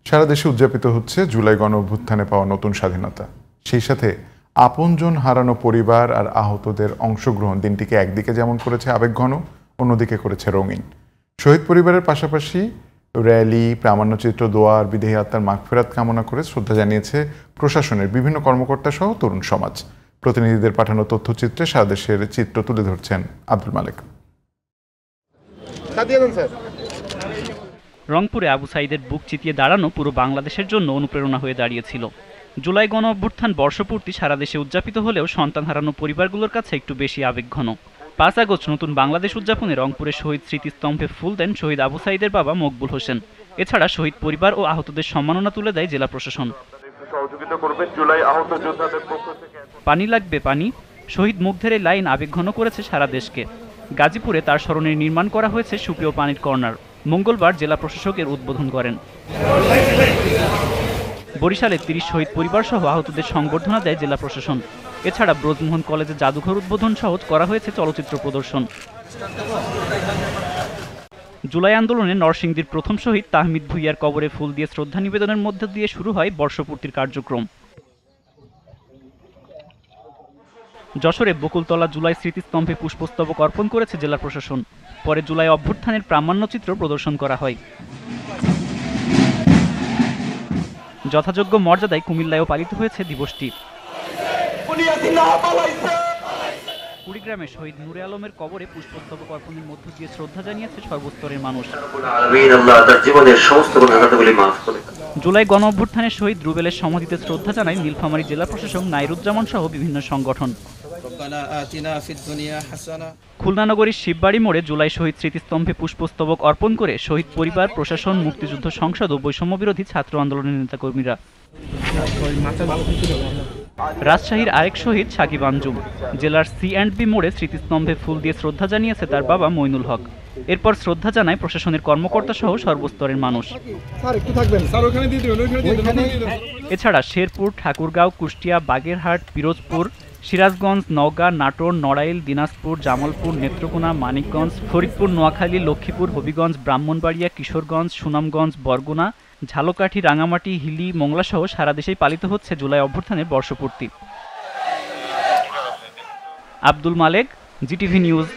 সারা দেশে উদযাপিত হচ্ছে জুলাই গণঅভ্যুত্থানে পাওয়া নতুন স্বাধীনতা। সেই সাথে আপনজন হারানো পরিবার আর আহতদের অংশগ্রহণ দিনটিকে একদিকে যেমন করেছে আবেগঘন, অন্যদিকে করেছে রঙিন। শহীদ পরিবারের পাশাপাশি র্যালি, প্রামাণ্যচিত্র, দোয়া আর বিদেহী আত্মার মাগফিরাত কামনা করে শ্রদ্ধা জানিয়েছে প্রশাসনের বিভিন্ন কর্মকর্তা সহ তরুণ সমাজ। প্রতিনিধিদের পাঠানো তথ্যচিত্রে সারা দেশের চিত্র তুলে ধরছেন আব্দুল মালেক। রংপুরে আবু সাইদের বুক চিতিয়ে দাঁড়ানো পুরো বাংলাদেশের জন্য অনুপ্রেরণা হয়ে দাঁড়িয়েছিল। জুলাই গণ অভ্যুত্থান বর্ষপূর্তি সারা দেশে উদযাপিত হলেও সন্তান হারানো পরিবারগুলোর কাছে একটু বেশি আবেগঘন। 5 আগস্ট নতুন বাংলাদেশ উদযাপনে রংপুরে শহীদ স্মৃতিস্তম্ভে ফুল দেন শহীদ আবু সাইদের বাবা মকবুল হোসেন। এছাড়া শহীদ পরিবার ও আহতদের সম্মাননা তুলে দেয় জেলা প্রশাসন। পানি লাগবে পানি, শহীদ মুগ্ধের এই লাইন আবেগঘন করেছে সারা দেশকে। গাজীপুরে তার স্মরণে নির্মাণ করা হয়েছে সুপেয় পানির কর্নার। মঙ্গলবার জেলা প্রশাসকের উদ্বোধন করেন। বরিশালে 30 শহীদ পরিবার সহ আহতদের সংবর্ধনা দেয় জেলা প্রশাসন। এছাড়া ব্রজমোহন কলেজে জাদুঘর উদ্বোধন সহ করা হয়েছে চলচ্চিত্র প্রদর্শন। জুলাই আন্দোলনে নরসিংদীর প্রথম শহীদ তাহমিদ ভুঁইয়ার কবরে ফুল দিয়ে শ্রদ্ধা নিবেদনের মধ্য দিয়ে শুরু হয় বর্ষপূর্তির কার্যক্রম। যশোরে বকুলতলা জুলাই স্মৃতিস্তম্ভে পুষ্পস্তবক অর্পণ করেছে জেলা প্রশাসন। পরে জুলাই অভ্যুত্থানের প্রামাণ্যচিত্র প্রদর্শন করা হয়। যথাযোগ্য মর্যাদায় কুমিল্লায়ও পালিত হয়েছে দিবসটি। কুড়িগ্রামে শহীদ নূরে আলমের কবরে পুষ্পস্তবক অর্পণের মধ্য দিয়ে শ্রদ্ধা জানিয়েছে সর্বস্তরের মানুষ। জুলাই গণ অভ্যুত্থানের শহীদ রুবেলের সমাধিতে শ্রদ্ধা জানায় নীলফামারী জেলা প্রশাসক নাইরুজ্জামান সহ বিভিন্ন সংগঠন। খুলনা নগরীর শিববাড়ি মোড়ে জুলাই শহীদ স্মৃতিস্তম্ভে পুষ্পস্তবক অর্পণ করে শহীদ পরিবার, প্রশাসন, মুক্তিযুদ্ধ সংসদ ও বৈষম্য বিরোধী ছাত্র আন্দোলনের নেতাকর্মীরা। রাজশাহীর আরেক শহীদ সাকিব আঞ্জুম জেলার সি&বি মোড়ে স্মৃতিস্তম্ভে ফুল দিয়ে শ্রদ্ধা জানিয়েছে তার বাবা মইনুল হক। এরপর শ্রদ্ধা জানায় প্রশাসনের কর্মকর্তা সহ সর্বস্তরের মানুষ। এছাড়া শেরপুর, ঠাকুরগাঁও, কুষ্টিয়া, বাগেরহাট, পিরোজপুর, সিরাজগঞ্জ, নওগাঁ, নাটোর, নড়াইল, দিনাজপুর, জামালপুর, নেত্রকোনা, মানিকগঞ্জ, ফরিদপুর, নোয়াখালী, লক্ষ্মীপুর, হবিগঞ্জ, ব্রাহ্মণবাড়িয়া, কিশোরগঞ্জ, সুনামগঞ্জ, বরগুনা, ঝালকাঠি, রাঙামাটি, হিলি, মোংলা সহ সারা দেশেই পালিত হচ্ছে জুলাই অভ্যুত্থানের বর্ষপূর্তি। আব্দুল মালেক, জিটিভি নিউজ।